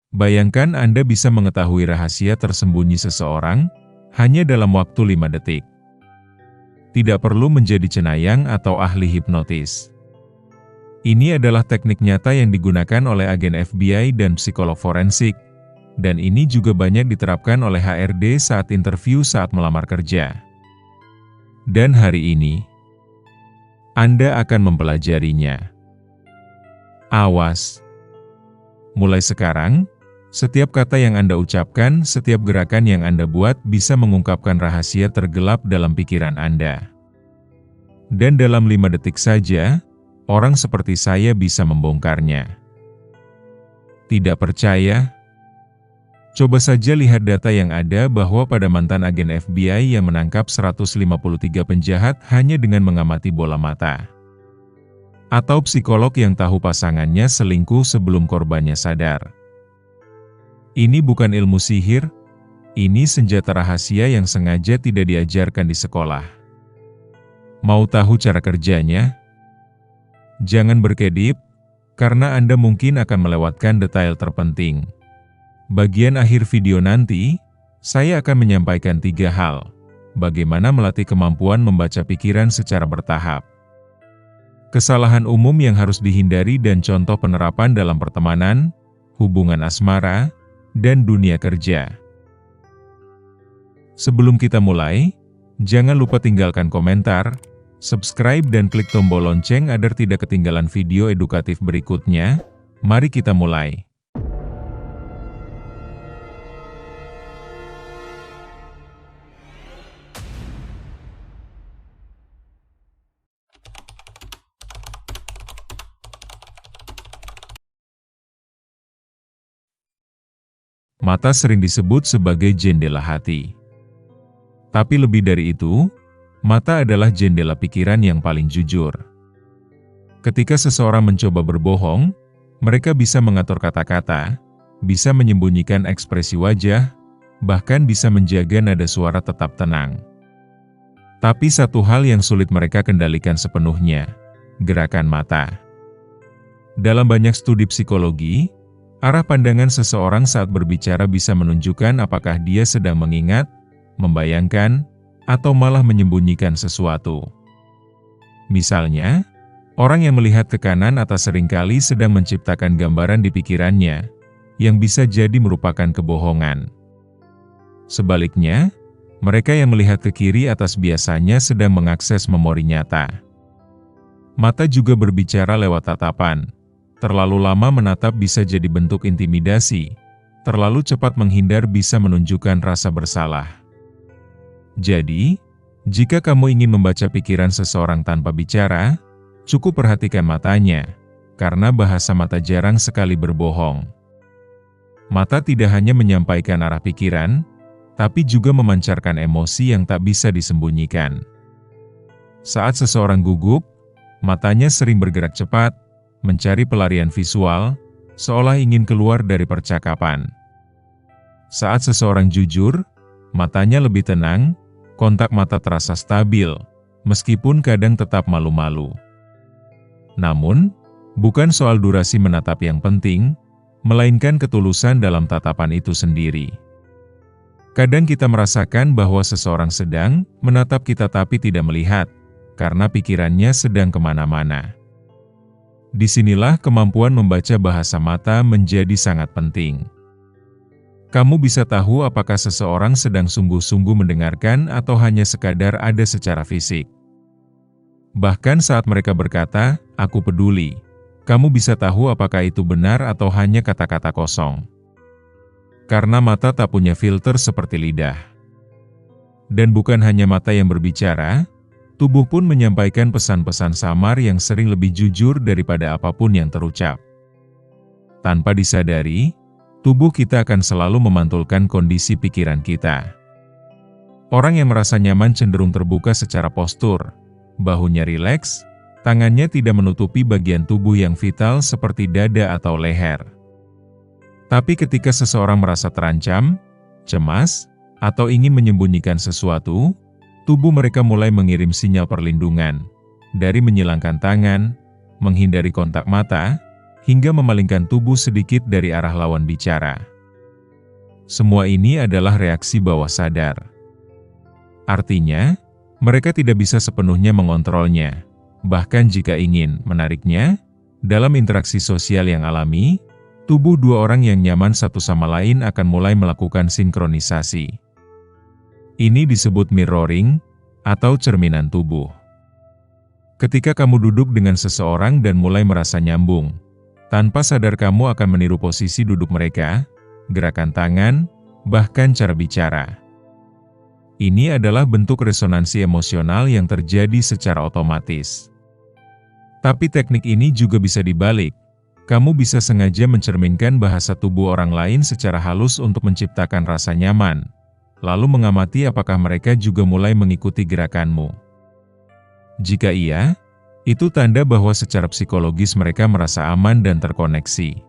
Bayangkan Anda bisa mengetahui rahasia tersembunyi seseorang hanya dalam waktu 5 detik. Tidak perlu menjadi cenayang atau ahli hipnotis. Ini adalah teknik nyata yang digunakan oleh agen FBI dan psikolog forensik, dan ini juga banyak diterapkan oleh HRD saat interview saat melamar kerja. Dan hari ini, Anda akan mempelajarinya. Awas! Mulai sekarang, setiap kata yang Anda ucapkan, setiap gerakan yang Anda buat bisa mengungkapkan rahasia tergelap dalam pikiran Anda. Dan dalam 5 detik saja, orang seperti saya bisa membongkarnya. Tidak percaya? Coba saja lihat data yang ada bahwa pada mantan agen FBI yang menangkap 153 penjahat hanya dengan mengamati bola mata. Atau psikolog yang tahu pasangannya selingkuh sebelum korbannya sadar. Ini bukan ilmu sihir, ini senjata rahasia yang sengaja tidak diajarkan di sekolah. Mau tahu cara kerjanya? Jangan berkedip, karena Anda mungkin akan melewatkan detail terpenting. Bagian akhir video nanti, saya akan menyampaikan 3 hal, bagaimana melatih kemampuan membaca pikiran secara bertahap. Kesalahan umum yang harus dihindari dan contoh penerapan dalam pertemanan, hubungan asmara, dan dunia kerja. Sebelum kita mulai, jangan lupa tinggalkan komentar, subscribe dan klik tombol lonceng agar tidak ketinggalan video edukatif berikutnya. Mari kita mulai. Mata sering disebut sebagai jendela hati. Tapi lebih dari itu, mata adalah jendela pikiran yang paling jujur. Ketika seseorang mencoba berbohong, mereka bisa mengatur kata-kata, bisa menyembunyikan ekspresi wajah, bahkan bisa menjaga nada suara tetap tenang. Tapi satu hal yang sulit mereka kendalikan sepenuhnya, gerakan mata. Dalam banyak studi psikologi, arah pandangan seseorang saat berbicara bisa menunjukkan apakah dia sedang mengingat, membayangkan, atau malah menyembunyikan sesuatu. Misalnya, orang yang melihat ke kanan atas seringkali sedang menciptakan gambaran di pikirannya, yang bisa jadi merupakan kebohongan. Sebaliknya, mereka yang melihat ke kiri atas biasanya sedang mengakses memori nyata. Mata juga berbicara lewat tatapan. Terlalu lama menatap bisa jadi bentuk intimidasi, terlalu cepat menghindar bisa menunjukkan rasa bersalah. Jadi, jika kamu ingin membaca pikiran seseorang tanpa bicara, cukup perhatikan matanya, karena bahasa mata jarang sekali berbohong. Mata tidak hanya menyampaikan arah pikiran, tapi juga memancarkan emosi yang tak bisa disembunyikan. Saat seseorang gugup, matanya sering bergerak cepat, mencari pelarian visual, seolah ingin keluar dari percakapan. Saat seseorang jujur, matanya lebih tenang, kontak mata terasa stabil, meskipun kadang tetap malu-malu. Namun, bukan soal durasi menatap yang penting, melainkan ketulusan dalam tatapan itu sendiri. Kadang kita merasakan bahwa seseorang sedang menatap kita tapi tidak melihat, karena pikirannya sedang kemana-mana. Disinilah kemampuan membaca bahasa mata menjadi sangat penting. Kamu bisa tahu apakah seseorang sedang sungguh-sungguh mendengarkan atau hanya sekadar ada secara fisik. Bahkan saat mereka berkata, "Aku peduli," kamu bisa tahu apakah itu benar atau hanya kata-kata kosong. Karena mata tak punya filter seperti lidah. Dan bukan hanya mata yang berbicara, tubuh pun menyampaikan pesan-pesan samar yang sering lebih jujur daripada apapun yang terucap. Tanpa disadari, tubuh kita akan selalu memantulkan kondisi pikiran kita. Orang yang merasa nyaman cenderung terbuka secara postur, bahunya rileks, tangannya tidak menutupi bagian tubuh yang vital seperti dada atau leher. Tapi ketika seseorang merasa terancam, cemas, atau ingin menyembunyikan sesuatu, tubuh mereka mulai mengirim sinyal perlindungan, dari menyilangkan tangan, menghindari kontak mata, hingga memalingkan tubuh sedikit dari arah lawan bicara. Semua ini adalah reaksi bawah sadar. Artinya, mereka tidak bisa sepenuhnya mengontrolnya. Bahkan jika ingin menariknya, dalam interaksi sosial yang alami, tubuh dua orang yang nyaman satu sama lain akan mulai melakukan sinkronisasi. Ini disebut mirroring, atau cerminan tubuh. Ketika kamu duduk dengan seseorang dan mulai merasa nyambung, tanpa sadar kamu akan meniru posisi duduk mereka, gerakan tangan, bahkan cara bicara. Ini adalah bentuk resonansi emosional yang terjadi secara otomatis. Tapi teknik ini juga bisa dibalik. Kamu bisa sengaja mencerminkan bahasa tubuh orang lain secara halus untuk menciptakan rasa nyaman, lalu mengamati apakah mereka juga mulai mengikuti gerakanmu. Jika iya, itu tanda bahwa secara psikologis mereka merasa aman dan terkoneksi.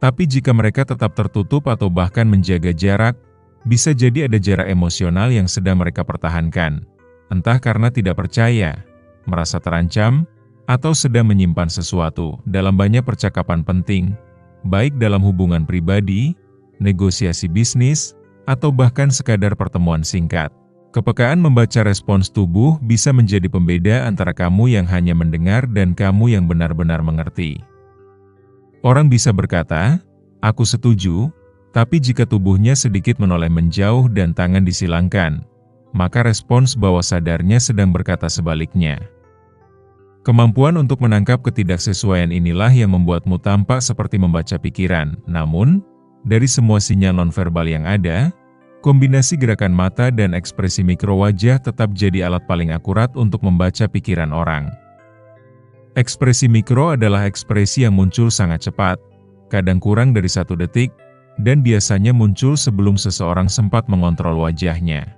Tapi jika mereka tetap tertutup atau bahkan menjaga jarak, bisa jadi ada jarak emosional yang sedang mereka pertahankan, entah karena tidak percaya, merasa terancam, atau sedang menyimpan sesuatu dalam banyak percakapan penting, baik dalam hubungan pribadi, negosiasi bisnis, atau bahkan sekadar pertemuan singkat. Kepekaan membaca respons tubuh bisa menjadi pembeda antara kamu yang hanya mendengar dan kamu yang benar-benar mengerti. Orang bisa berkata, "Aku setuju," tapi jika tubuhnya sedikit menoleh menjauh dan tangan disilangkan, maka respons bawah sadarnya sedang berkata sebaliknya. Kemampuan untuk menangkap ketidaksesuaian inilah yang membuatmu tampak seperti membaca pikiran. Namun, dari semua sinyal nonverbal yang ada, kombinasi gerakan mata dan ekspresi mikro wajah tetap jadi alat paling akurat untuk membaca pikiran orang. Ekspresi mikro adalah ekspresi yang muncul sangat cepat, kadang kurang dari 1 detik, dan biasanya muncul sebelum seseorang sempat mengontrol wajahnya.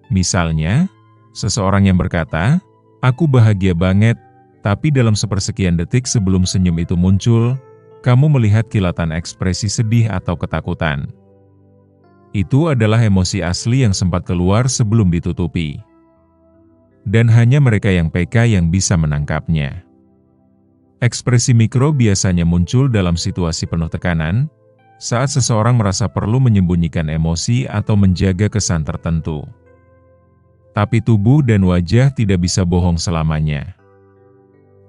Misalnya, seseorang yang berkata, "Aku bahagia banget," tapi dalam sepersekian detik sebelum senyum itu muncul, kamu melihat kilatan ekspresi sedih atau ketakutan. Itu adalah emosi asli yang sempat keluar sebelum ditutupi. Dan hanya mereka yang peka yang bisa menangkapnya. Ekspresi mikro biasanya muncul dalam situasi penuh tekanan, saat seseorang merasa perlu menyembunyikan emosi atau menjaga kesan tertentu. Tapi tubuh dan wajah tidak bisa bohong selamanya.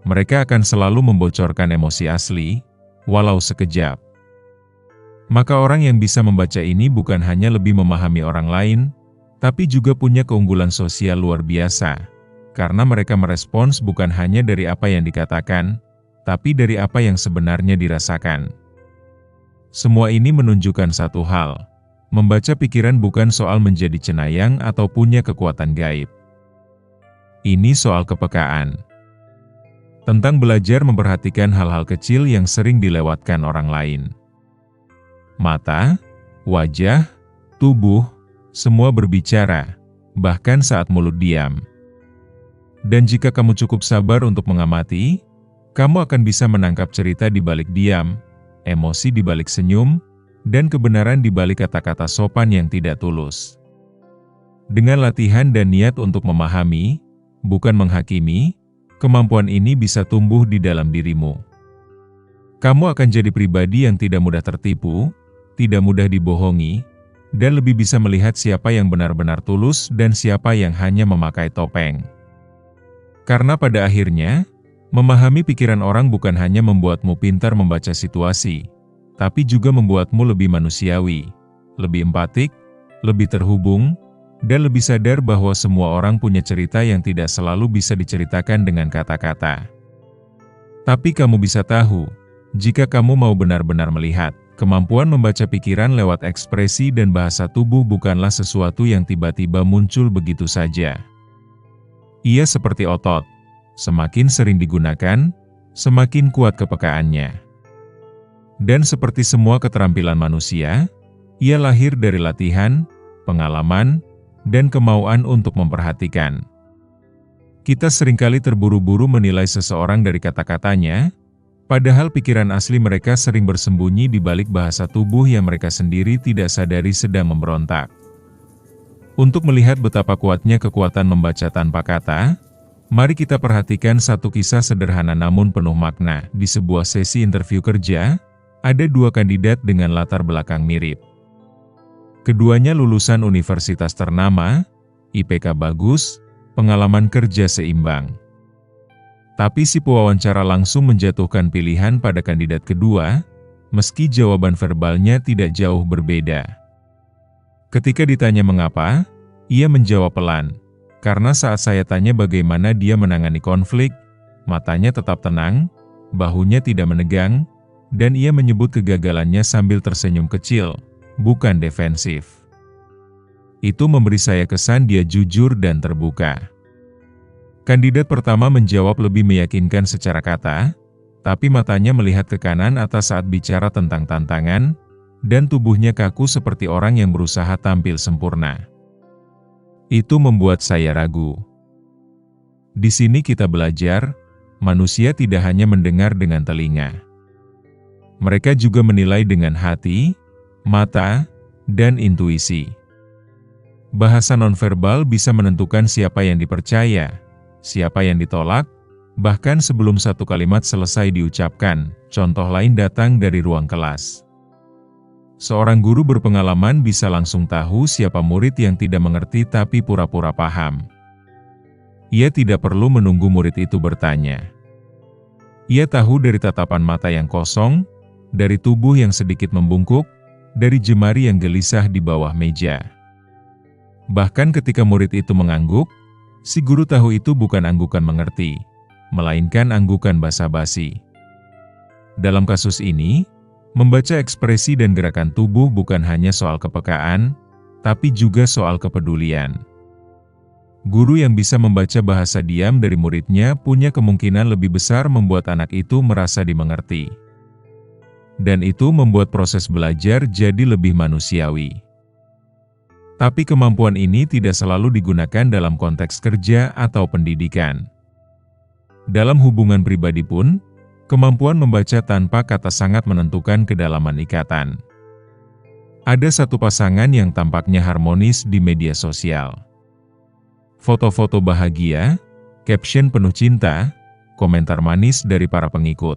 Mereka akan selalu membocorkan emosi asli, walau sekejap. Maka orang yang bisa membaca ini bukan hanya lebih memahami orang lain, tapi juga punya keunggulan sosial luar biasa, karena mereka merespons bukan hanya dari apa yang dikatakan, tapi dari apa yang sebenarnya dirasakan. Semua ini menunjukkan satu hal, membaca pikiran bukan soal menjadi cenayang atau punya kekuatan gaib. Ini soal kepekaan. Tentang belajar memperhatikan hal-hal kecil yang sering dilewatkan orang lain. Mata, wajah, tubuh, semua berbicara, bahkan saat mulut diam. Dan jika kamu cukup sabar untuk mengamati, kamu akan bisa menangkap cerita di balik diam, emosi di balik senyum, dan kebenaran di balik kata-kata sopan yang tidak tulus. Dengan latihan dan niat untuk memahami, bukan menghakimi, kemampuan ini bisa tumbuh di dalam dirimu. Kamu akan jadi pribadi yang tidak mudah tertipu, tidak mudah dibohongi, dan lebih bisa melihat siapa yang benar-benar tulus dan siapa yang hanya memakai topeng. Karena pada akhirnya, memahami pikiran orang bukan hanya membuatmu pintar membaca situasi, tapi juga membuatmu lebih manusiawi, lebih empatik, lebih terhubung, dan lebih sadar bahwa semua orang punya cerita yang tidak selalu bisa diceritakan dengan kata-kata. Tapi kamu bisa tahu, jika kamu mau benar-benar melihat, kemampuan membaca pikiran lewat ekspresi dan bahasa tubuh bukanlah sesuatu yang tiba-tiba muncul begitu saja. Ia seperti otot, semakin sering digunakan, semakin kuat kepekaannya. Dan seperti semua keterampilan manusia, ia lahir dari latihan, pengalaman, dan kemauan untuk memperhatikan. Kita seringkali terburu-buru menilai seseorang dari kata-katanya, padahal pikiran asli mereka sering bersembunyi di balik bahasa tubuh yang mereka sendiri tidak sadari sedang memberontak. Untuk melihat betapa kuatnya kekuatan membaca tanpa kata, Mari kita perhatikan satu kisah sederhana namun penuh makna. Di sebuah sesi interview kerja, ada dua kandidat dengan latar belakang mirip. Keduanya lulusan universitas ternama, IPK bagus, pengalaman kerja seimbang. Tapi si pewawancara langsung menjatuhkan pilihan pada kandidat kedua, meski jawaban verbalnya tidak jauh berbeda. Ketika ditanya mengapa, ia menjawab pelan, "Karena saat saya tanya bagaimana dia menangani konflik, matanya tetap tenang, bahunya tidak menegang, dan ia menyebut kegagalannya sambil tersenyum kecil, bukan defensif." Itu memberi saya kesan dia jujur dan terbuka. Kandidat pertama menjawab lebih meyakinkan secara kata, tapi matanya melihat ke kanan atas saat bicara tentang tantangan, dan tubuhnya kaku seperti orang yang berusaha tampil sempurna. Itu membuat saya ragu. Di sini kita belajar, manusia tidak hanya mendengar dengan telinga. Mereka juga menilai dengan hati, mata, dan intuisi. Bahasa nonverbal bisa menentukan siapa yang dipercaya, siapa yang ditolak, bahkan sebelum satu kalimat selesai diucapkan. Contoh lain datang dari ruang kelas. Seorang guru berpengalaman bisa langsung tahu siapa murid yang tidak mengerti tapi pura-pura paham. Ia tidak perlu menunggu murid itu bertanya. Ia tahu dari tatapan mata yang kosong, dari tubuh yang sedikit membungkuk, dari jemari yang gelisah di bawah meja. Bahkan ketika murid itu mengangguk, si guru tahu itu bukan anggukan mengerti, melainkan anggukan basa-basi. Dalam kasus ini, membaca ekspresi dan gerakan tubuh bukan hanya soal kepekaan, tapi juga soal kepedulian. Guru yang bisa membaca bahasa diam dari muridnya punya kemungkinan lebih besar membuat anak itu merasa dimengerti. Dan itu membuat proses belajar jadi lebih manusiawi. Tapi kemampuan ini tidak selalu digunakan dalam konteks kerja atau pendidikan. Dalam hubungan pribadi pun, kemampuan membaca tanpa kata sangat menentukan kedalaman ikatan. Ada satu pasangan yang tampaknya harmonis di media sosial. Foto-foto bahagia, caption penuh cinta, komentar manis dari para pengikut.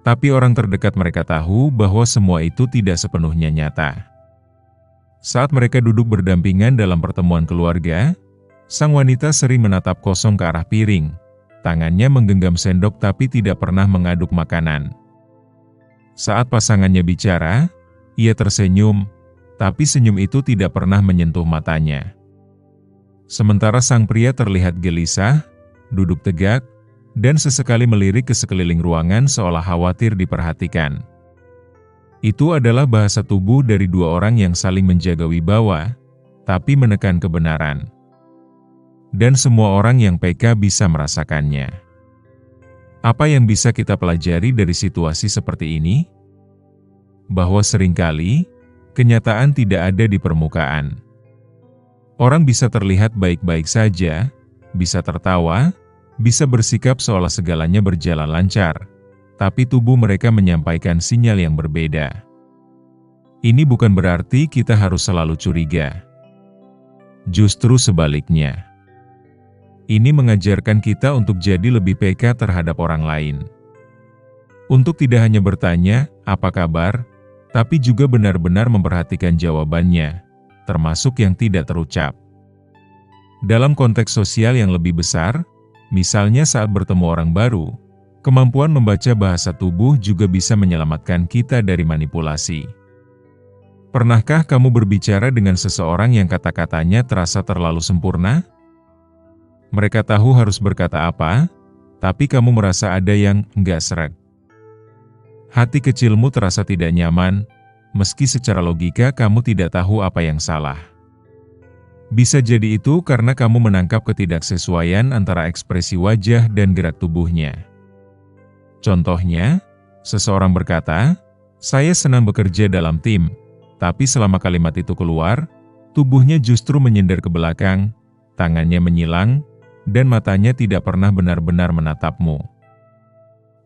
Tapi orang terdekat mereka tahu bahwa semua itu tidak sepenuhnya nyata. Saat mereka duduk berdampingan dalam pertemuan keluarga, sang wanita sering menatap kosong ke arah piring. Tangannya menggenggam sendok tapi tidak pernah mengaduk makanan. Saat pasangannya bicara, ia tersenyum, tapi senyum itu tidak pernah menyentuh matanya. Sementara sang pria terlihat gelisah, duduk tegak, dan sesekali melirik ke sekeliling ruangan seolah khawatir diperhatikan. Itu adalah bahasa tubuh dari dua orang yang saling menjaga wibawa, tapi menekan kebenaran. Dan semua orang yang peka bisa merasakannya. Apa yang bisa kita pelajari dari situasi seperti ini? Bahwa seringkali, kenyataan tidak ada di permukaan. Orang bisa terlihat baik-baik saja, bisa tertawa, bisa bersikap seolah segalanya berjalan lancar, tapi tubuh mereka menyampaikan sinyal yang berbeda. Ini bukan berarti kita harus selalu curiga. Justru sebaliknya. Ini mengajarkan kita untuk jadi lebih peka terhadap orang lain. Untuk tidak hanya bertanya, "Apa kabar?" tapi juga benar-benar memperhatikan jawabannya, termasuk yang tidak terucap. Dalam konteks sosial yang lebih besar, misalnya saat bertemu orang baru, kemampuan membaca bahasa tubuh juga bisa menyelamatkan kita dari manipulasi. Pernahkah kamu berbicara dengan seseorang yang kata-katanya terasa terlalu sempurna? Mereka tahu harus berkata apa, tapi kamu merasa ada yang nggak sreg. Hati kecilmu terasa tidak nyaman, meski secara logika kamu tidak tahu apa yang salah. Bisa jadi itu karena kamu menangkap ketidaksesuaian antara ekspresi wajah dan gerak tubuhnya. Contohnya, seseorang berkata, "Saya senang bekerja dalam tim," tapi selama kalimat itu keluar, tubuhnya justru menyender ke belakang, tangannya menyilang, dan matanya tidak pernah benar-benar menatapmu.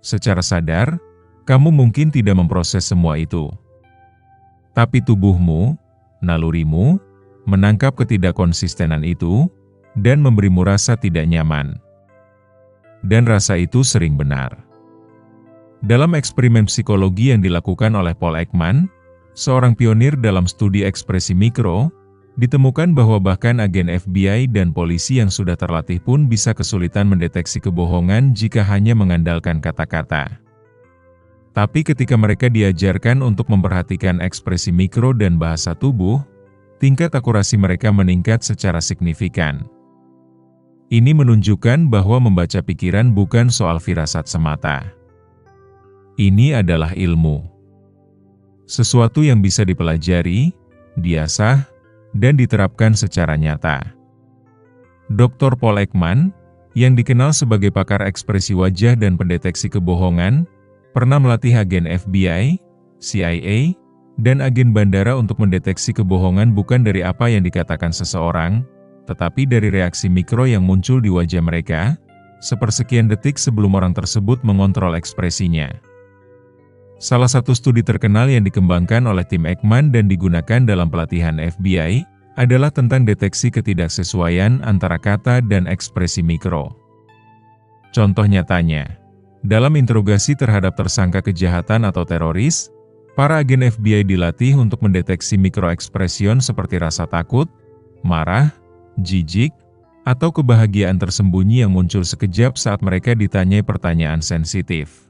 Secara sadar, kamu mungkin tidak memproses semua itu. Tapi tubuhmu, nalurimu, menangkap ketidakkonsistenan itu, dan memberimu rasa tidak nyaman. Dan rasa itu sering benar. Dalam eksperimen psikologi yang dilakukan oleh Paul Ekman, seorang pionir dalam studi ekspresi mikro, ditemukan bahwa bahkan agen FBI dan polisi yang sudah terlatih pun bisa kesulitan mendeteksi kebohongan jika hanya mengandalkan kata-kata. Tapi ketika mereka diajarkan untuk memperhatikan ekspresi mikro dan bahasa tubuh, tingkat akurasi mereka meningkat secara signifikan. Ini menunjukkan bahwa membaca pikiran bukan soal firasat semata. Ini adalah ilmu. Sesuatu yang bisa dipelajari, diasah, dan diterapkan secara nyata. Dr. Paul Ekman, yang dikenal sebagai pakar ekspresi wajah dan pendeteksi kebohongan, pernah melatih agen FBI, CIA, dan agen bandara untuk mendeteksi kebohongan bukan dari apa yang dikatakan seseorang, tetapi dari reaksi mikro yang muncul di wajah mereka, sepersekian detik sebelum orang tersebut mengontrol ekspresinya. Salah satu studi terkenal yang dikembangkan oleh tim Ekman dan digunakan dalam pelatihan FBI, adalah tentang deteksi ketidaksesuaian antara kata dan ekspresi mikro. Contoh nyatanya, dalam interogasi terhadap tersangka kejahatan atau teroris, para agen FBI dilatih untuk mendeteksi mikroekspresion seperti rasa takut, marah, jijik, atau kebahagiaan tersembunyi yang muncul sekejap saat mereka ditanyai pertanyaan sensitif.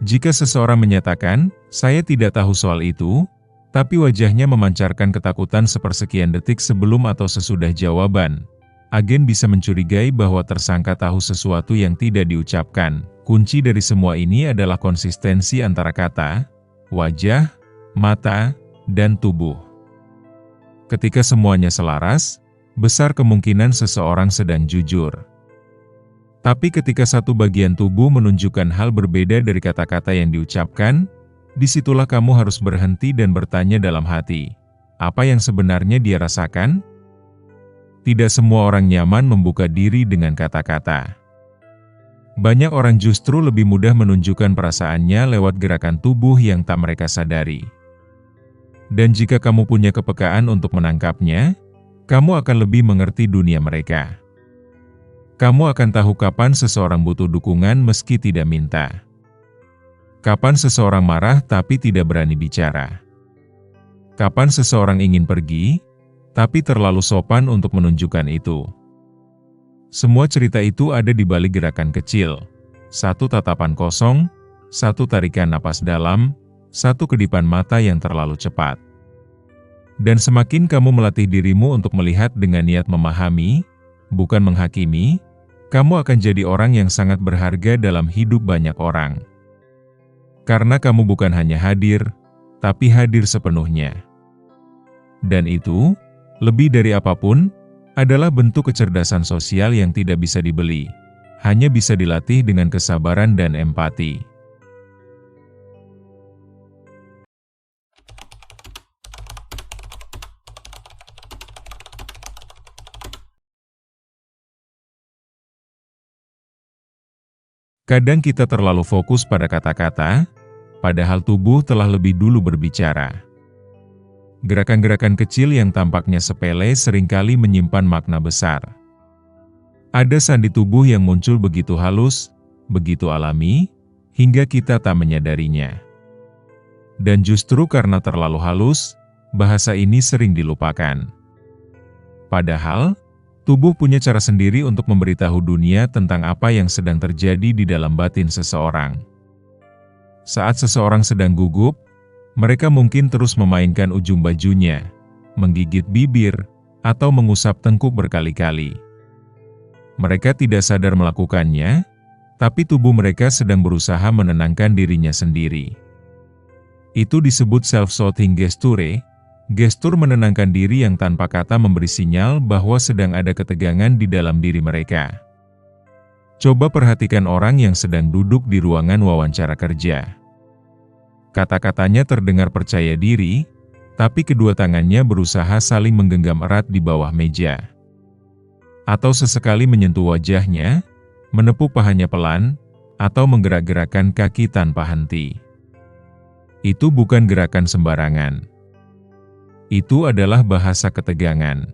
Jika seseorang menyatakan, "Saya tidak tahu soal itu," tapi wajahnya memancarkan ketakutan sepersekian detik sebelum atau sesudah jawaban, agen bisa mencurigai bahwa tersangka tahu sesuatu yang tidak diucapkan. Kunci dari semua ini adalah konsistensi antara kata, wajah, mata, dan tubuh. Ketika semuanya selaras, besar kemungkinan seseorang sedang jujur. Tapi ketika satu bagian tubuh menunjukkan hal berbeda dari kata-kata yang diucapkan, disitulah kamu harus berhenti dan bertanya dalam hati, apa yang sebenarnya dia rasakan? Tidak semua orang nyaman membuka diri dengan kata-kata. Banyak orang justru lebih mudah menunjukkan perasaannya lewat gerakan tubuh yang tak mereka sadari. Dan jika kamu punya kepekaan untuk menangkapnya, kamu akan lebih mengerti dunia mereka. Kamu akan tahu kapan seseorang butuh dukungan meski tidak minta. Kapan seseorang marah tapi tidak berani bicara. Kapan seseorang ingin pergi, tapi terlalu sopan untuk menunjukkan itu. Semua cerita itu ada di balik gerakan kecil. Satu tatapan kosong, satu tarikan napas dalam, satu kedipan mata yang terlalu cepat. Dan semakin kamu melatih dirimu untuk melihat dengan niat memahami, bukan menghakimi, kamu akan jadi orang yang sangat berharga dalam hidup banyak orang. Karena kamu bukan hanya hadir, tapi hadir sepenuhnya. Dan itu, lebih dari apapun, adalah bentuk kecerdasan sosial yang tidak bisa dibeli, hanya bisa dilatih dengan kesabaran dan empati. Kadang kita terlalu fokus pada kata-kata, padahal tubuh telah lebih dulu berbicara. Gerakan-gerakan kecil yang tampaknya sepele seringkali menyimpan makna besar. Ada sandi tubuh yang muncul begitu halus, begitu alami, hingga kita tak menyadarinya. Dan justru karena terlalu halus, bahasa ini sering dilupakan. Padahal, tubuh punya cara sendiri untuk memberitahu dunia tentang apa yang sedang terjadi di dalam batin seseorang. Saat seseorang sedang gugup, mereka mungkin terus memainkan ujung bajunya, menggigit bibir, atau mengusap tengkuk berkali-kali. Mereka tidak sadar melakukannya, tapi tubuh mereka sedang berusaha menenangkan dirinya sendiri. Itu disebut self-soothing gesture, gestur menenangkan diri yang tanpa kata memberi sinyal bahwa sedang ada ketegangan di dalam diri mereka. Coba perhatikan orang yang sedang duduk di ruangan wawancara kerja. Kata-katanya terdengar percaya diri, tapi kedua tangannya berusaha saling menggenggam erat di bawah meja. Atau sesekali menyentuh wajahnya, menepuk pahanya pelan, atau menggerak-gerakkan kaki tanpa henti. Itu bukan gerakan sembarangan. Itu adalah bahasa ketegangan.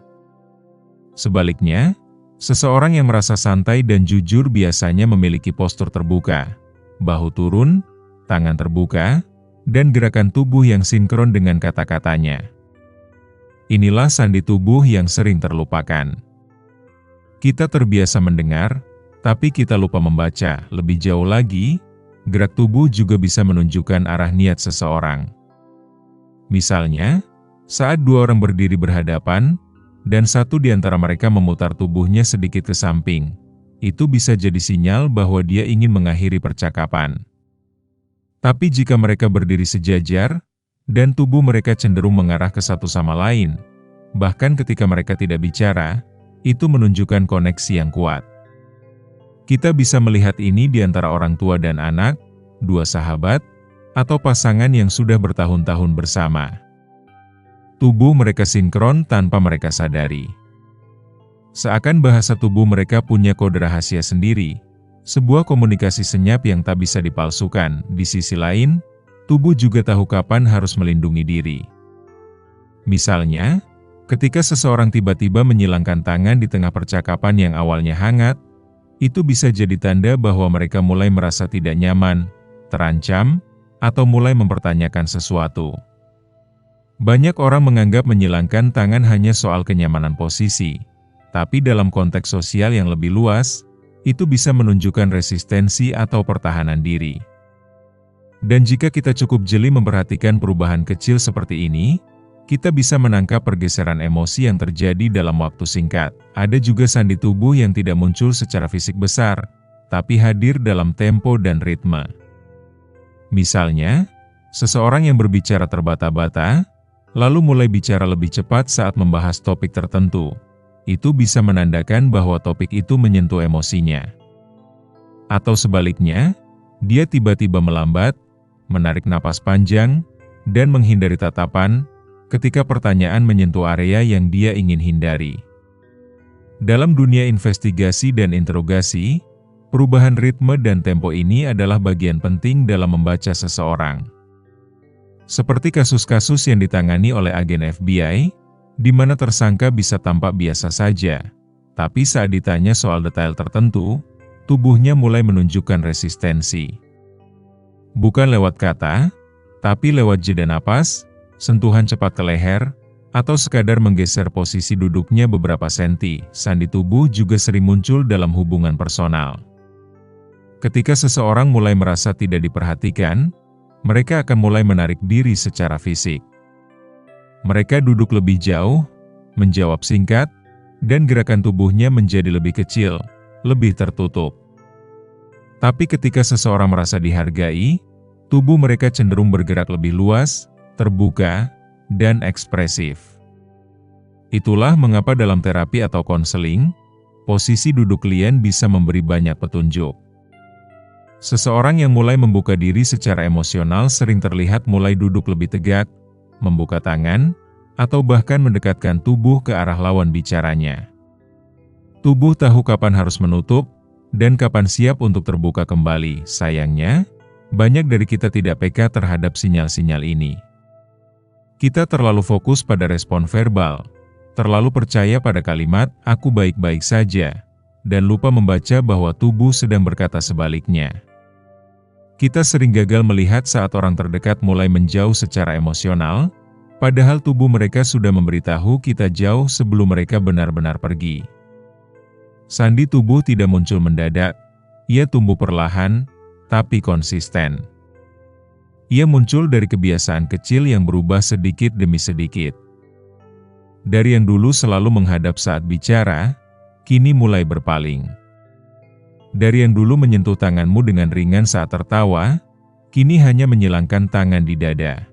Sebaliknya, seseorang yang merasa santai dan jujur biasanya memiliki postur terbuka, bahu turun, tangan terbuka, dan gerakan tubuh yang sinkron dengan kata-katanya. Inilah sandi tubuh yang sering terlupakan. Kita terbiasa mendengar, tapi kita lupa membaca. Lebih jauh lagi, gerak tubuh juga bisa menunjukkan arah niat seseorang. Misalnya, saat dua orang berdiri berhadapan, dan satu di antara mereka memutar tubuhnya sedikit ke samping, itu bisa jadi sinyal bahwa dia ingin mengakhiri percakapan. Tapi jika mereka berdiri sejajar, dan tubuh mereka cenderung mengarah ke satu sama lain, bahkan ketika mereka tidak bicara, itu menunjukkan koneksi yang kuat. Kita bisa melihat ini di antara orang tua dan anak, dua sahabat, atau pasangan yang sudah bertahun-tahun bersama. Tubuh mereka sinkron tanpa mereka sadari. Seakan bahasa tubuh mereka punya kode rahasia sendiri, sebuah komunikasi senyap yang tak bisa dipalsukan. Di sisi lain, tubuh juga tahu kapan harus melindungi diri. Misalnya, ketika seseorang tiba-tiba menyilangkan tangan di tengah percakapan yang awalnya hangat, itu bisa jadi tanda bahwa mereka mulai merasa tidak nyaman, terancam, atau mulai mempertanyakan sesuatu. Banyak orang menganggap menyilangkan tangan hanya soal kenyamanan posisi, tapi dalam konteks sosial yang lebih luas, itu bisa menunjukkan resistensi atau pertahanan diri. Dan jika kita cukup jeli memperhatikan perubahan kecil seperti ini, kita bisa menangkap pergeseran emosi yang terjadi dalam waktu singkat. Ada juga sandi tubuh yang tidak muncul secara fisik besar, tapi hadir dalam tempo dan ritme. Misalnya, seseorang yang berbicara terbata-bata, lalu mulai bicara lebih cepat saat membahas topik tertentu. Itu bisa menandakan bahwa topik itu menyentuh emosinya. Atau sebaliknya, dia tiba-tiba melambat, menarik napas panjang, dan menghindari tatapan ketika pertanyaan menyentuh area yang dia ingin hindari. Dalam dunia investigasi dan interogasi, perubahan ritme dan tempo ini adalah bagian penting dalam membaca seseorang. Seperti kasus-kasus yang ditangani oleh agen FBI, di mana tersangka bisa tampak biasa saja, tapi saat ditanya soal detail tertentu, tubuhnya mulai menunjukkan resistensi. Bukan lewat kata, tapi lewat jeda napas, sentuhan cepat ke leher, atau sekadar menggeser posisi duduknya beberapa senti. Sandi tubuh juga sering muncul dalam hubungan personal. Ketika seseorang mulai merasa tidak diperhatikan, mereka akan mulai menarik diri secara fisik. Mereka duduk lebih jauh, menjawab singkat, dan gerakan tubuhnya menjadi lebih kecil, lebih tertutup. Tapi ketika seseorang merasa dihargai, tubuh mereka cenderung bergerak lebih luas, terbuka, dan ekspresif. Itulah mengapa dalam terapi atau konseling, posisi duduk klien bisa memberi banyak petunjuk. Seseorang yang mulai membuka diri secara emosional sering terlihat mulai duduk lebih tegak, membuka tangan, atau bahkan mendekatkan tubuh ke arah lawan bicaranya. Tubuh tahu kapan harus menutup, dan kapan siap untuk terbuka kembali. Sayangnya, banyak dari kita tidak peka terhadap sinyal-sinyal ini. Kita terlalu fokus pada respon verbal, terlalu percaya pada kalimat, "aku baik-baik saja", dan lupa membaca bahwa tubuh sedang berkata sebaliknya. Kita sering gagal melihat saat orang terdekat mulai menjauh secara emosional, padahal tubuh mereka sudah memberitahu kita jauh sebelum mereka benar-benar pergi. Sandi tubuh tidak muncul mendadak, ia tumbuh perlahan, tapi konsisten. Ia muncul dari kebiasaan kecil yang berubah sedikit demi sedikit. Dari yang dulu selalu menghadap saat bicara, kini mulai berpaling. Dari yang dulu menyentuh tanganmu dengan ringan saat tertawa, kini hanya menyilangkan tangan di dada.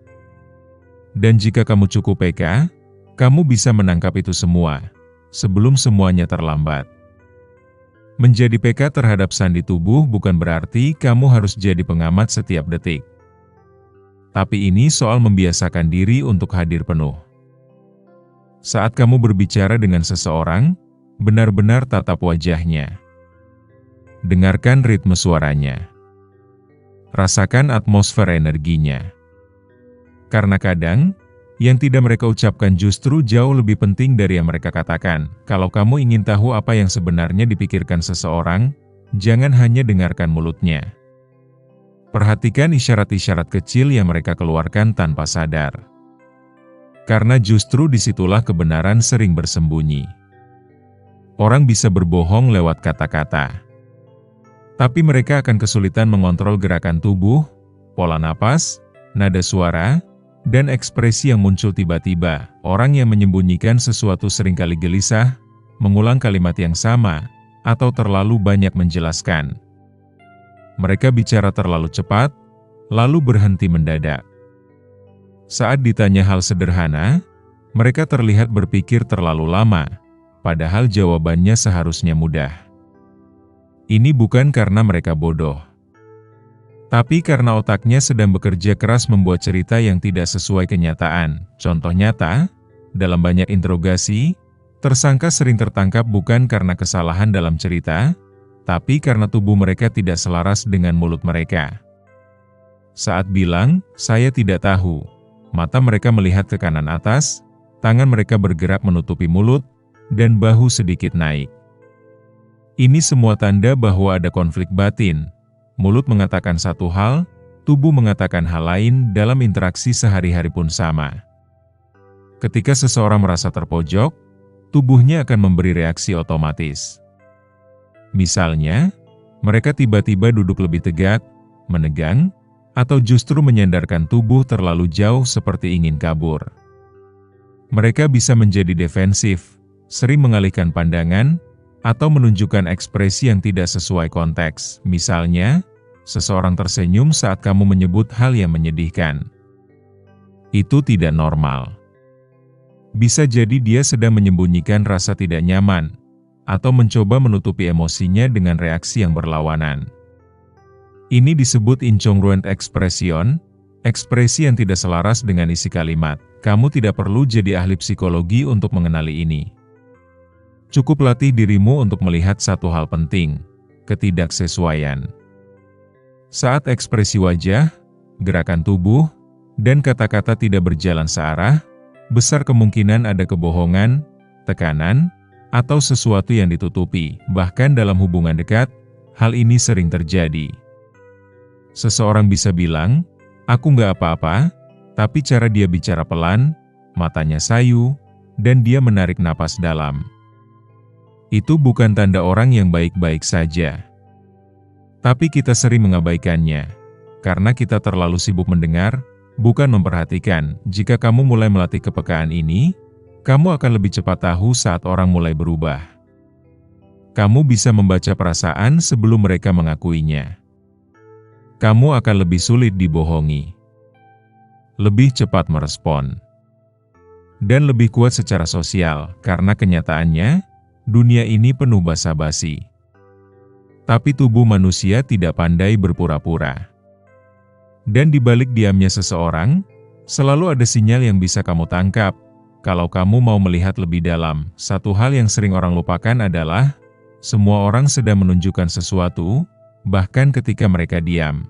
Dan jika kamu cukup peka, kamu bisa menangkap itu semua, sebelum semuanya terlambat. Menjadi peka terhadap sandi tubuh bukan berarti kamu harus jadi pengamat setiap detik. Tapi ini soal membiasakan diri untuk hadir penuh. Saat kamu berbicara dengan seseorang, benar-benar tatap wajahnya. Dengarkan ritme suaranya. Rasakan atmosfer energinya. Karena kadang, Yang tidak mereka ucapkan justru jauh lebih penting dari yang mereka katakan. Kalau kamu ingin tahu apa yang sebenarnya dipikirkan seseorang, jangan hanya dengarkan mulutnya. Perhatikan isyarat-isyarat kecil yang mereka keluarkan tanpa sadar. Karena justru disitulah kebenaran sering bersembunyi. Orang bisa berbohong lewat kata-kata, tapi mereka akan kesulitan mengontrol gerakan tubuh, pola napas, nada suara, dan ekspresi yang muncul tiba-tiba. Orang yang menyembunyikan sesuatu seringkali gelisah, mengulang kalimat yang sama, atau terlalu banyak menjelaskan. Mereka bicara terlalu cepat, lalu berhenti mendadak. Saat ditanya hal sederhana, mereka terlihat berpikir terlalu lama, padahal jawabannya seharusnya mudah. Ini bukan karena mereka bodoh, tapi karena otaknya sedang bekerja keras membuat cerita yang tidak sesuai kenyataan. Contoh nyata, dalam banyak interogasi, tersangka sering tertangkap bukan karena kesalahan dalam cerita, tapi karena tubuh mereka tidak selaras dengan mulut mereka. Saat bilang, "Saya tidak tahu," mata mereka melihat ke kanan atas, tangan mereka bergerak menutupi mulut, dan bahu sedikit naik. Ini semua tanda bahwa ada konflik batin. Mulut mengatakan satu hal, tubuh mengatakan hal lain dalam interaksi sehari-hari pun sama. Ketika seseorang merasa terpojok, tubuhnya akan memberi reaksi otomatis. Misalnya, mereka tiba-tiba duduk lebih tegak, menegang, atau justru menyandarkan tubuh terlalu jauh seperti ingin kabur. Mereka bisa menjadi defensif, sering mengalihkan pandangan, atau menunjukkan ekspresi yang tidak sesuai konteks. Misalnya, seseorang tersenyum saat kamu menyebut hal yang menyedihkan. Itu tidak normal. Bisa jadi dia sedang menyembunyikan rasa tidak nyaman, atau mencoba menutupi emosinya dengan reaksi yang berlawanan. Ini disebut incongruent expression, ekspresi yang tidak selaras dengan isi kalimat. Kamu tidak perlu jadi ahli psikologi untuk mengenali ini. Cukup latih dirimu untuk melihat satu hal penting, ketidaksesuaian. Saat ekspresi wajah, gerakan tubuh, dan kata-kata tidak berjalan searah, besar kemungkinan ada kebohongan, tekanan, atau sesuatu yang ditutupi. Bahkan dalam hubungan dekat, hal ini sering terjadi. Seseorang bisa bilang, "Aku nggak apa-apa," tapi cara dia bicara pelan, matanya sayu, dan dia menarik napas dalam. Itu bukan tanda orang yang baik-baik saja. Tapi kita sering mengabaikannya, karena kita terlalu sibuk mendengar, bukan memperhatikan. Jika kamu mulai melatih kepekaan ini, kamu akan lebih cepat tahu saat orang mulai berubah. Kamu bisa membaca perasaan sebelum mereka mengakuinya. Kamu akan lebih sulit dibohongi, lebih cepat merespon, dan lebih kuat secara sosial, karena kenyataannya, dunia ini penuh basa-basi. Tapi tubuh manusia tidak pandai berpura-pura. Dan di balik diamnya seseorang, selalu ada sinyal yang bisa kamu tangkap. Kalau kamu mau melihat lebih dalam, satu hal yang sering orang lupakan adalah, semua orang sedang menunjukkan sesuatu, bahkan ketika mereka diam.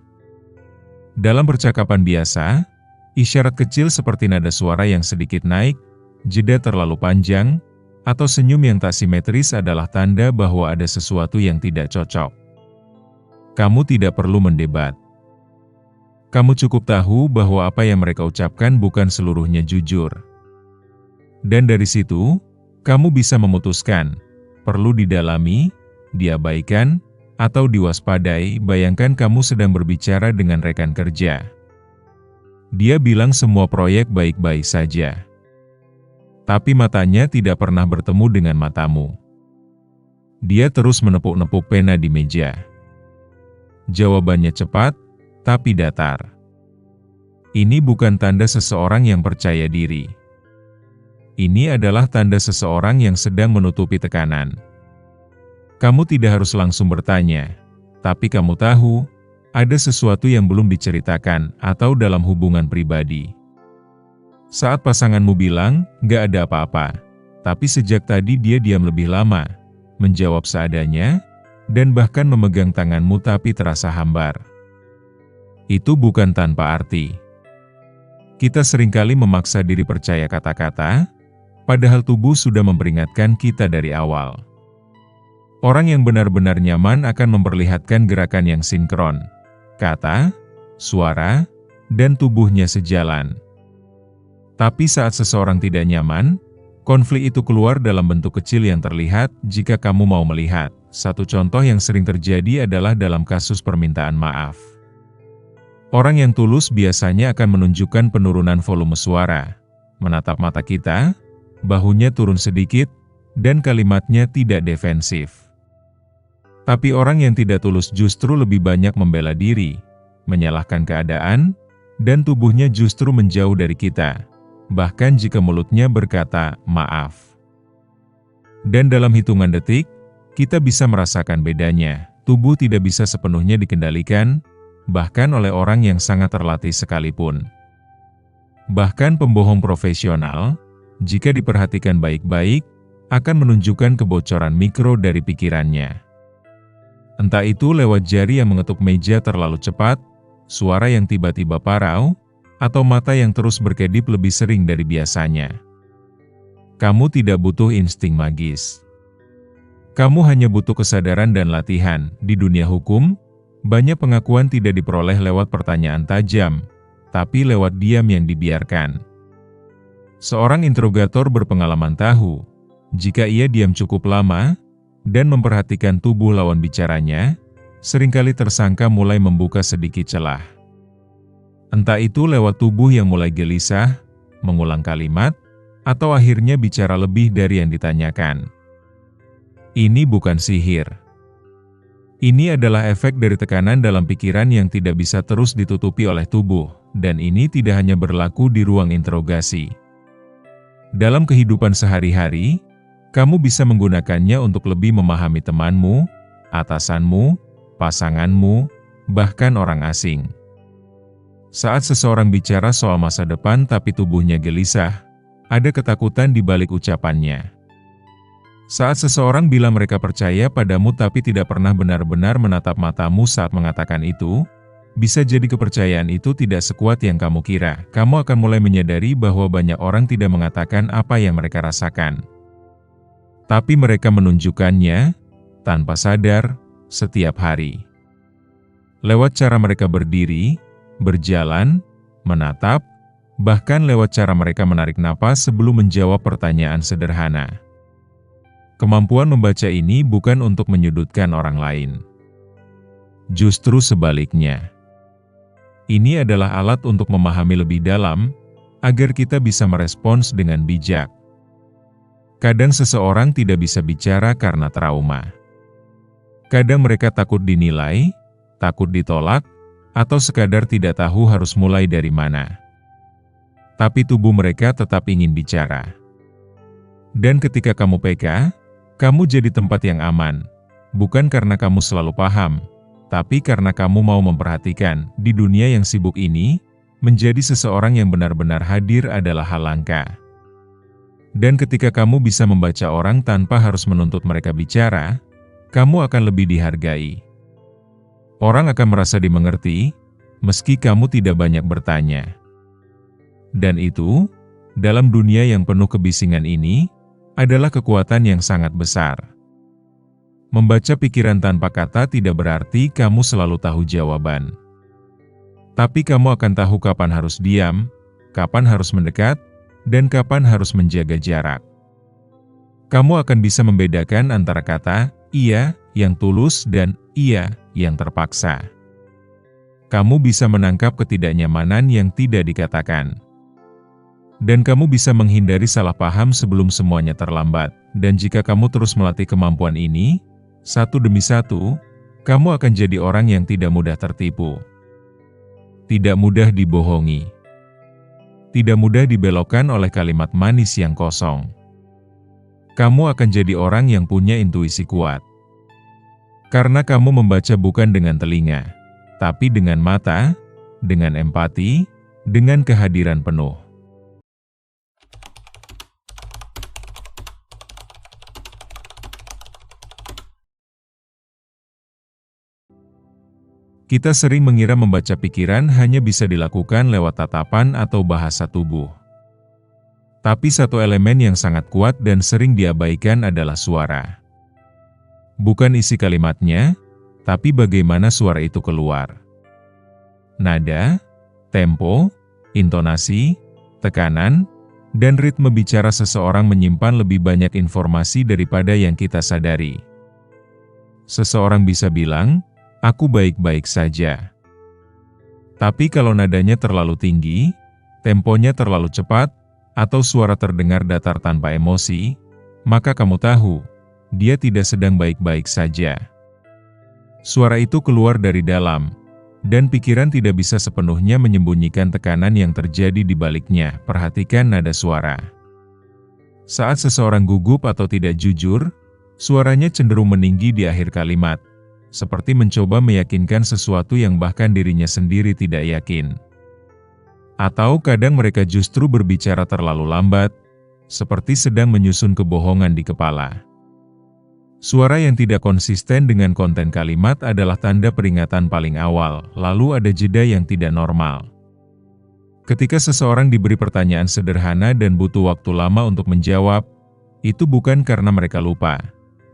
Dalam percakapan biasa, isyarat kecil seperti nada suara yang sedikit naik, jeda terlalu panjang, atau senyum yang tak simetris adalah tanda bahwa ada sesuatu yang tidak cocok. Kamu tidak perlu mendebat. Kamu cukup tahu bahwa apa yang mereka ucapkan bukan seluruhnya jujur. Dan dari situ, kamu bisa memutuskan, perlu didalami, diabaikan, atau diwaspadai. Bayangkan kamu sedang berbicara dengan rekan kerja. Dia bilang semua proyek baik-baik saja. Tapi matanya tidak pernah bertemu dengan matamu. Dia terus menepuk-nepuk pena di meja. Jawabannya cepat, tapi datar. Ini bukan tanda seseorang yang percaya diri. Ini adalah tanda seseorang yang sedang menutupi tekanan. Kamu tidak harus langsung bertanya, tapi kamu tahu, ada sesuatu yang belum diceritakan atau dalam hubungan pribadi. Saat pasanganmu bilang, "Gak ada apa-apa," tapi sejak tadi dia diam lebih lama, menjawab seadanya, dan bahkan memegang tanganmu tapi terasa hambar. Itu bukan tanpa arti. Kita seringkali memaksa diri percaya kata-kata, padahal tubuh sudah memperingatkan kita dari awal. Orang yang benar-benar nyaman akan memperlihatkan gerakan yang sinkron. Kata, suara, dan tubuhnya sejalan. Tapi saat seseorang tidak nyaman, konflik itu keluar dalam bentuk kecil yang terlihat jika kamu mau melihat. Satu contoh yang sering terjadi adalah dalam kasus permintaan maaf. Orang yang tulus biasanya akan menunjukkan penurunan volume suara, menatap mata kita, bahunya turun sedikit, dan kalimatnya tidak defensif. Tapi orang yang tidak tulus justru lebih banyak membela diri, menyalahkan keadaan, dan tubuhnya justru menjauh dari kita, bahkan jika mulutnya berkata, maaf. Dan dalam hitungan detik, kita bisa merasakan bedanya. Tubuh tidak bisa sepenuhnya dikendalikan, bahkan oleh orang yang sangat terlatih sekalipun. Bahkan pembohong profesional, jika diperhatikan baik-baik, akan menunjukkan kebocoran mikro dari pikirannya. Entah itu lewat jari yang mengetuk meja terlalu cepat, suara yang tiba-tiba parau, atau mata yang terus berkedip lebih sering dari biasanya. Kamu tidak butuh insting magis. Kamu hanya butuh kesadaran dan latihan. Di dunia hukum, banyak pengakuan tidak diperoleh lewat pertanyaan tajam, tapi lewat diam yang dibiarkan. Seorang interrogator berpengalaman tahu, jika ia diam cukup lama dan memperhatikan tubuh lawan bicaranya, seringkali tersangka mulai membuka sedikit celah. Entah itu lewat tubuh yang mulai gelisah, mengulang kalimat, atau akhirnya bicara lebih dari yang ditanyakan. Ini bukan sihir. Ini adalah efek dari tekanan dalam pikiran yang tidak bisa terus ditutupi oleh tubuh, dan ini tidak hanya berlaku di ruang interogasi. Dalam kehidupan sehari-hari, kamu bisa menggunakannya untuk lebih memahami temanmu, atasanmu, pasanganmu, bahkan orang asing. Saat seseorang bicara soal masa depan tapi tubuhnya gelisah, ada ketakutan di balik ucapannya. Saat seseorang bilang mereka percaya padamu tapi tidak pernah benar-benar menatap matamu saat mengatakan itu, bisa jadi kepercayaan itu tidak sekuat yang kamu kira. Kamu akan mulai menyadari bahwa banyak orang tidak mengatakan apa yang mereka rasakan. Tapi mereka menunjukkannya, tanpa sadar, setiap hari. Lewat cara mereka berdiri, berjalan, menatap, bahkan lewat cara mereka menarik napas sebelum menjawab pertanyaan sederhana. Kemampuan membaca ini bukan untuk menyudutkan orang lain. Justru sebaliknya. Ini adalah alat untuk memahami lebih dalam, agar kita bisa merespons dengan bijak. Kadang seseorang tidak bisa bicara karena trauma. Kadang mereka takut dinilai, takut ditolak, atau sekadar tidak tahu harus mulai dari mana. Tapi tubuh mereka tetap ingin bicara. Dan ketika kamu peka, kamu jadi tempat yang aman, bukan karena kamu selalu paham, tapi karena kamu mau memperhatikan. Di dunia yang sibuk ini, menjadi seseorang yang benar-benar hadir adalah hal langka. Dan ketika kamu bisa membaca orang tanpa harus menuntut mereka bicara, kamu akan lebih dihargai. Orang akan merasa dimengerti, meski kamu tidak banyak bertanya. Dan itu, dalam dunia yang penuh kebisingan ini, adalah kekuatan yang sangat besar. Membaca pikiran tanpa kata tidak berarti kamu selalu tahu jawaban. Tapi kamu akan tahu kapan harus diam, kapan harus mendekat, dan kapan harus menjaga jarak. Kamu akan bisa membedakan antara kata iya yang tulus dan iya yang terpaksa. Kamu bisa menangkap ketidaknyamanan yang tidak dikatakan. Dan kamu bisa menghindari salah paham sebelum semuanya terlambat. Dan jika kamu terus melatih kemampuan ini, satu demi satu, kamu akan jadi orang yang tidak mudah tertipu. Tidak mudah dibohongi. Tidak mudah dibelokkan oleh kalimat manis yang kosong. Kamu akan jadi orang yang punya intuisi kuat. Karena kamu membaca bukan dengan telinga, tapi dengan mata, dengan empati, dengan kehadiran penuh. Kita sering mengira membaca pikiran hanya bisa dilakukan lewat tatapan atau bahasa tubuh. Tapi satu elemen yang sangat kuat dan sering diabaikan adalah suara. Bukan isi kalimatnya, tapi bagaimana suara itu keluar. Nada, tempo, intonasi, tekanan, dan ritme bicara seseorang menyimpan lebih banyak informasi daripada yang kita sadari. Seseorang bisa bilang, "Aku baik-baik saja." Tapi kalau nadanya terlalu tinggi, temponya terlalu cepat, atau suara terdengar datar tanpa emosi, maka kamu tahu, dia tidak sedang baik-baik saja. Suara itu keluar dari dalam, dan pikiran tidak bisa sepenuhnya menyembunyikan tekanan yang terjadi di baliknya. Perhatikan nada suara. Saat seseorang gugup atau tidak jujur, suaranya cenderung meninggi di akhir kalimat, seperti mencoba meyakinkan sesuatu yang bahkan dirinya sendiri tidak yakin. Atau kadang mereka justru berbicara terlalu lambat, seperti sedang menyusun kebohongan di kepala. Suara yang tidak konsisten dengan konten kalimat adalah tanda peringatan paling awal, lalu ada jeda yang tidak normal. Ketika seseorang diberi pertanyaan sederhana dan butuh waktu lama untuk menjawab, itu bukan karena mereka lupa,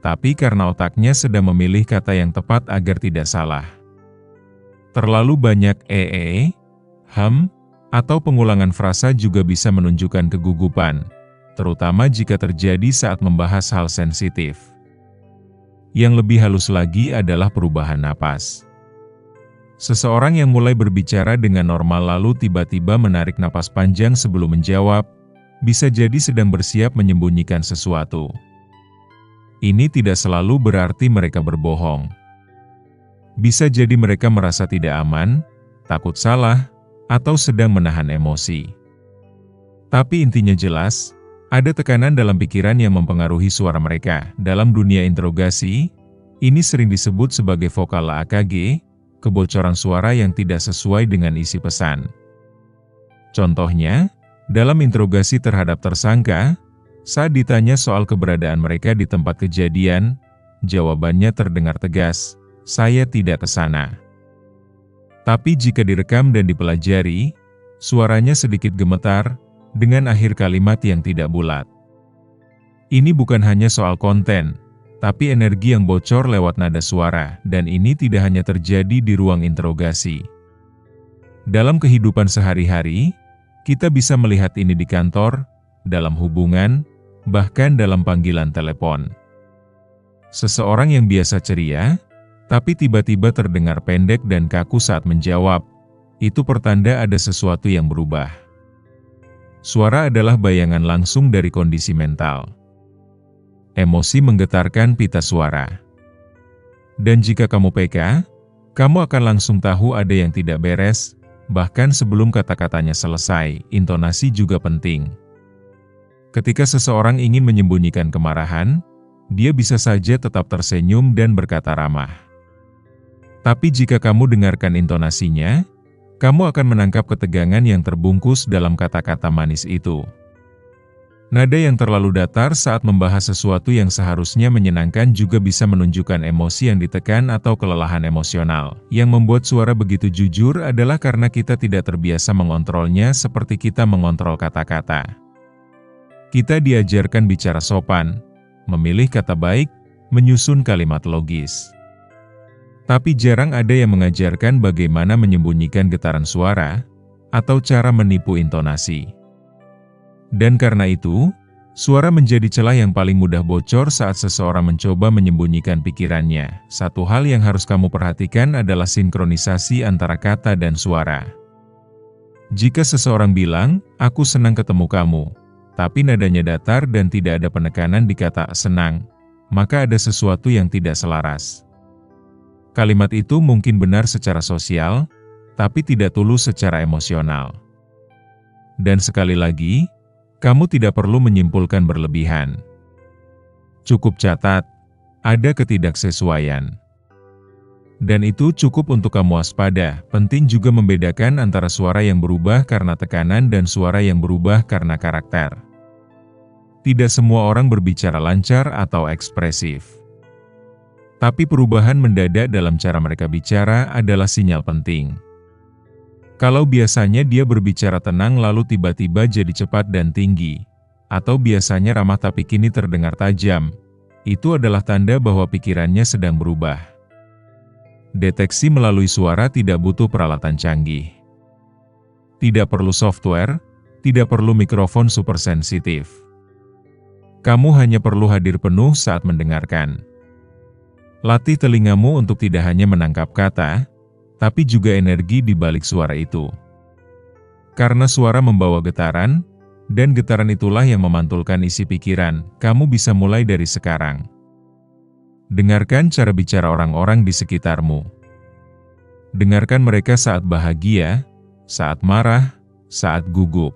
tapi karena otaknya sedang memilih kata yang tepat agar tidak salah. Terlalu banyak atau pengulangan frasa juga bisa menunjukkan kegugupan, terutama jika terjadi saat membahas hal sensitif. Yang lebih halus lagi adalah perubahan napas. Seseorang yang mulai berbicara dengan normal lalu tiba-tiba menarik napas panjang sebelum menjawab, bisa jadi sedang bersiap menyembunyikan sesuatu. Ini tidak selalu berarti mereka berbohong. Bisa jadi mereka merasa tidak aman, takut salah, atau sedang menahan emosi. Tapi intinya jelas, ada tekanan dalam pikiran yang mempengaruhi suara mereka. Dalam dunia interogasi, ini sering disebut sebagai vokal AKG, kebocoran suara yang tidak sesuai dengan isi pesan. Contohnya, dalam interogasi terhadap tersangka, saat ditanya soal keberadaan mereka di tempat kejadian, jawabannya terdengar tegas, "Saya tidak ke sana." Tapi jika direkam dan dipelajari, suaranya sedikit gemetar, dengan akhir kalimat yang tidak bulat. Ini bukan hanya soal konten, tapi energi yang bocor lewat nada suara, dan ini tidak hanya terjadi di ruang interogasi. Dalam kehidupan sehari-hari, kita bisa melihat ini di kantor, dalam hubungan, bahkan dalam panggilan telepon. Seseorang yang biasa ceria, tapi tiba-tiba terdengar pendek dan kaku saat menjawab, itu pertanda ada sesuatu yang berubah. Suara adalah bayangan langsung dari kondisi mental. Emosi menggetarkan pita suara. Dan jika kamu peka, kamu akan langsung tahu ada yang tidak beres, bahkan sebelum kata-katanya selesai. Intonasi juga penting. Ketika seseorang ingin menyembunyikan kemarahan, dia bisa saja tetap tersenyum dan berkata ramah. Tapi jika kamu dengarkan intonasinya, kamu akan menangkap ketegangan yang terbungkus dalam kata-kata manis itu. Nada yang terlalu datar saat membahas sesuatu yang seharusnya menyenangkan juga bisa menunjukkan emosi yang ditekan atau kelelahan emosional. Yang membuat suara begitu jujur adalah karena kita tidak terbiasa mengontrolnya seperti kita mengontrol kata-kata. Kita diajarkan bicara sopan, memilih kata baik, menyusun kalimat logis. Tapi jarang ada yang mengajarkan bagaimana menyembunyikan getaran suara, atau cara menipu intonasi. Dan karena itu, suara menjadi celah yang paling mudah bocor saat seseorang mencoba menyembunyikan pikirannya. Satu hal yang harus kamu perhatikan adalah sinkronisasi antara kata dan suara. Jika seseorang bilang, "Aku senang ketemu kamu," tapi nadanya datar dan tidak ada penekanan di kata senang, maka ada sesuatu yang tidak selaras. Kalimat itu mungkin benar secara sosial, tapi tidak tulus secara emosional. Dan sekali lagi, kamu tidak perlu menyimpulkan berlebihan. Cukup catat, ada ketidaksesuaian. Dan itu cukup untuk kamu waspada. Penting juga membedakan antara suara yang berubah karena tekanan dan suara yang berubah karena karakter. Tidak semua orang berbicara lancar atau ekspresif. Tapi perubahan mendadak dalam cara mereka bicara adalah sinyal penting. Kalau biasanya dia berbicara tenang lalu tiba-tiba jadi cepat dan tinggi, atau biasanya ramah tapi kini terdengar tajam, itu adalah tanda bahwa pikirannya sedang berubah. Deteksi melalui suara tidak butuh peralatan canggih. Tidak perlu software, tidak perlu mikrofon super sensitif. Kamu hanya perlu hadir penuh saat mendengarkan. Latih telingamu untuk tidak hanya menangkap kata, tapi juga energi di balik suara itu. Karena suara membawa getaran, dan getaran itulah yang memantulkan isi pikiran, kamu bisa mulai dari sekarang. Dengarkan cara bicara orang-orang di sekitarmu. Dengarkan mereka saat bahagia, saat marah, saat gugup.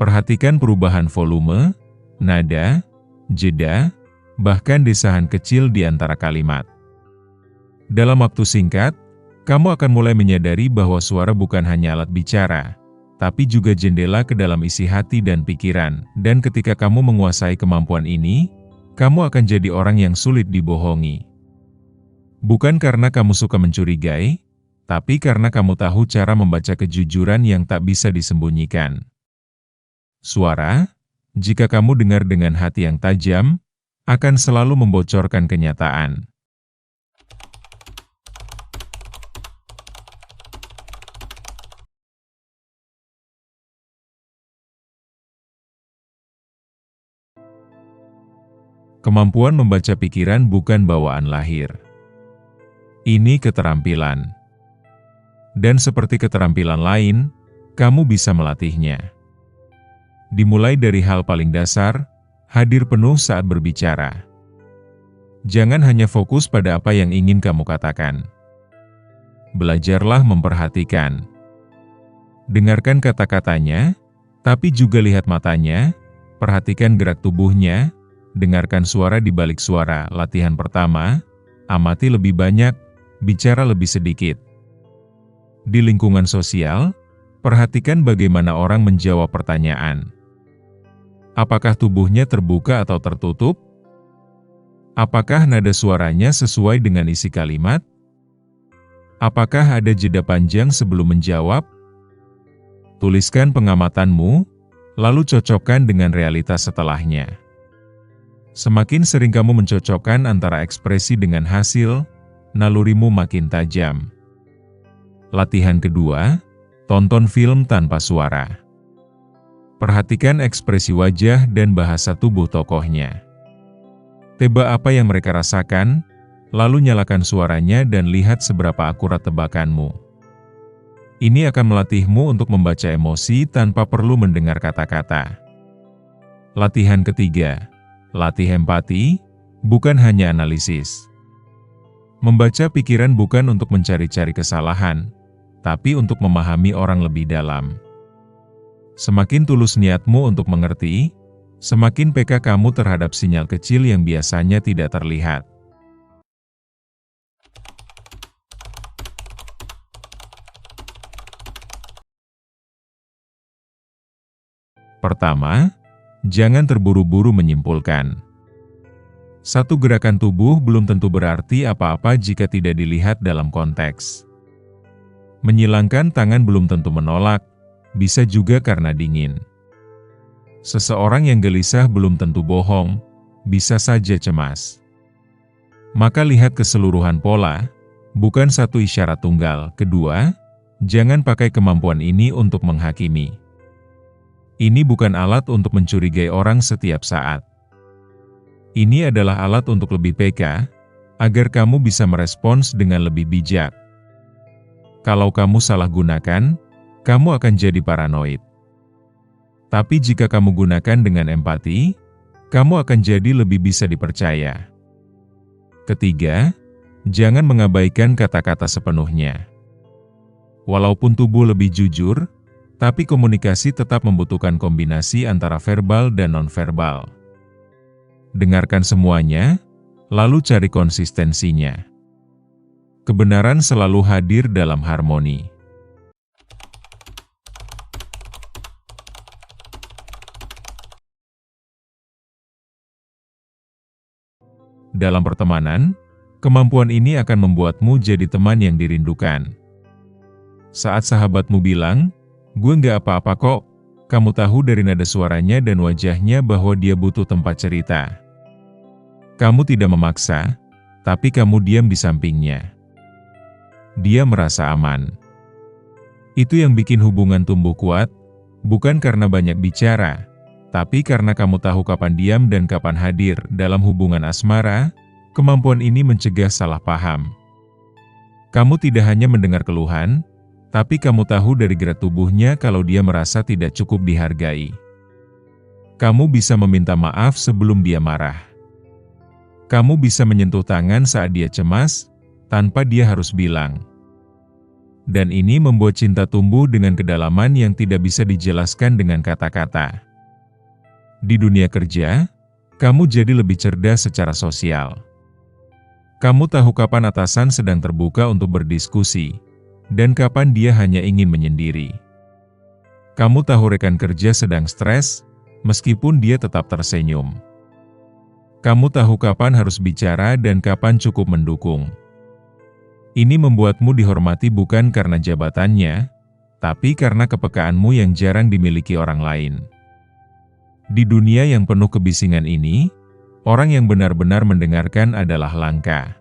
Perhatikan perubahan volume, nada, jeda, bahkan desahan kecil di antara kalimat. Dalam waktu singkat, kamu akan mulai menyadari bahwa suara bukan hanya alat bicara, tapi juga jendela ke dalam isi hati dan pikiran, dan ketika kamu menguasai kemampuan ini, kamu akan jadi orang yang sulit dibohongi. Bukan karena kamu suka mencurigai, tapi karena kamu tahu cara membaca kejujuran yang tak bisa disembunyikan. Suara, jika kamu dengar dengan hati yang tajam, akan selalu membocorkan kenyataan. Kemampuan membaca pikiran bukan bawaan lahir. Ini keterampilan. Dan seperti keterampilan lain, kamu bisa melatihnya. Dimulai dari hal paling dasar, hadir penuh saat berbicara. Jangan hanya fokus pada apa yang ingin kamu katakan. Belajarlah memperhatikan. Dengarkan kata-katanya, tapi juga lihat matanya, perhatikan gerak tubuhnya, dengarkan suara di balik suara. Latihan pertama, amati lebih banyak, bicara lebih sedikit. Di lingkungan sosial, perhatikan bagaimana orang menjawab pertanyaan. Apakah tubuhnya terbuka atau tertutup? Apakah nada suaranya sesuai dengan isi kalimat? Apakah ada jeda panjang sebelum menjawab? Tuliskan pengamatanmu, lalu cocokkan dengan realitas setelahnya. Semakin sering kamu mencocokkan antara ekspresi dengan hasil, nalurimu makin tajam. Latihan kedua, tonton film tanpa suara. Perhatikan ekspresi wajah dan bahasa tubuh tokohnya. Tebak apa yang mereka rasakan, lalu nyalakan suaranya dan lihat seberapa akurat tebakanmu. Ini akan melatihmu untuk membaca emosi tanpa perlu mendengar kata-kata. Latihan ketiga, latih empati, bukan hanya analisis. Membaca pikiran bukan untuk mencari-cari kesalahan, tapi untuk memahami orang lebih dalam. Semakin tulus niatmu untuk mengerti, semakin peka kamu terhadap sinyal kecil yang biasanya tidak terlihat. Pertama, jangan terburu-buru menyimpulkan. Satu gerakan tubuh belum tentu berarti apa-apa jika tidak dilihat dalam konteks. Menyilangkan tangan belum tentu menolak, bisa juga karena dingin. Seseorang yang gelisah belum tentu bohong, bisa saja cemas. Maka lihat keseluruhan pola, bukan satu isyarat tunggal. Kedua, jangan pakai kemampuan ini untuk menghakimi. Ini bukan alat untuk mencurigai orang setiap saat. Ini adalah alat untuk lebih peka, agar kamu bisa merespons dengan lebih bijak. Kalau kamu salah gunakan, kamu akan jadi paranoid. Tapi jika kamu gunakan dengan empati, kamu akan jadi lebih bisa dipercaya. Ketiga, jangan mengabaikan kata-kata sepenuhnya. Walaupun tubuh lebih jujur, tapi komunikasi tetap membutuhkan kombinasi antara verbal dan nonverbal. Dengarkan semuanya, lalu cari konsistensinya. Kebenaran selalu hadir dalam harmoni. Dalam pertemanan, Kemampuan ini akan membuatmu jadi teman yang dirindukan. Saat sahabatmu bilang, "Gue nggak apa-apa kok," kamu tahu dari nada suaranya dan wajahnya bahwa dia butuh tempat cerita. Kamu tidak memaksa, tapi kamu diam di sampingnya. Dia merasa aman. Itu yang bikin hubungan tumbuh kuat, bukan karena banyak bicara, tapi karena kamu tahu kapan diam dan kapan hadir. Dalam hubungan asmara, kemampuan ini mencegah salah paham. Kamu tidak hanya mendengar keluhan, tapi kamu tahu dari gerak tubuhnya kalau dia merasa tidak cukup dihargai. Kamu bisa meminta maaf sebelum dia marah. Kamu bisa menyentuh tangan saat dia cemas, tanpa dia harus bilang. Dan ini membuat cinta tumbuh dengan kedalaman yang tidak bisa dijelaskan dengan kata-kata. Di dunia kerja, kamu jadi lebih cerdas secara sosial. Kamu tahu kapan atasan sedang terbuka untuk berdiskusi, dan kapan dia hanya ingin menyendiri. Kamu tahu rekan kerja sedang stres, meskipun dia tetap tersenyum. Kamu tahu kapan harus bicara dan kapan cukup mendukung. Ini membuatmu dihormati bukan karena jabatannya, tapi karena kepekaanmu yang jarang dimiliki orang lain. Di dunia yang penuh kebisingan ini, orang yang benar-benar mendengarkan adalah langka.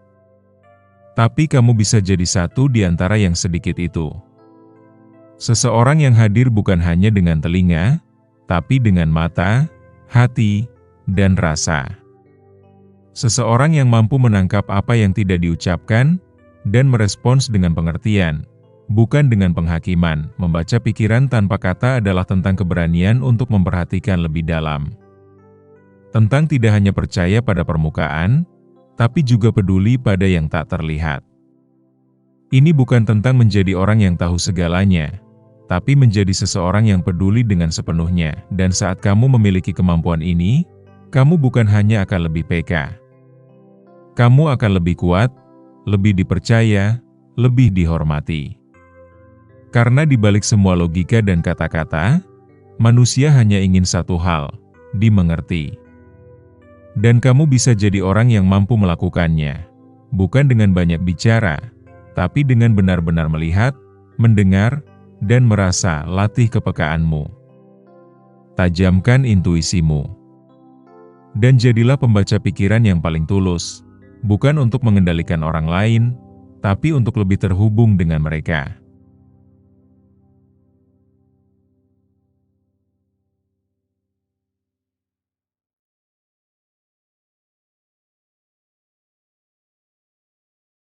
Tapi kamu bisa jadi satu di antara yang sedikit itu. Seseorang yang hadir bukan hanya dengan telinga, tapi dengan mata, hati, dan rasa. Seseorang yang mampu menangkap apa yang tidak diucapkan, dan merespons dengan pengertian, bukan dengan penghakiman. Membaca pikiran tanpa kata adalah tentang keberanian untuk memperhatikan lebih dalam. Tentang tidak hanya percaya pada permukaan, tapi juga peduli pada yang tak terlihat. Ini bukan tentang menjadi orang yang tahu segalanya, tapi menjadi seseorang yang peduli dengan sepenuhnya. Dan saat kamu memiliki kemampuan ini, kamu bukan hanya akan lebih peka. Kamu akan lebih kuat, lebih dipercaya, lebih dihormati. Karena di balik semua logika dan kata-kata, manusia hanya ingin satu hal, dimengerti. Dan kamu bisa jadi orang yang mampu melakukannya, bukan dengan banyak bicara, tapi dengan benar-benar melihat, mendengar, dan merasa. Latih kepekaanmu. Tajamkan intuisimu. Dan jadilah pembaca pikiran yang paling tulus, bukan untuk mengendalikan orang lain, tapi untuk lebih terhubung dengan mereka.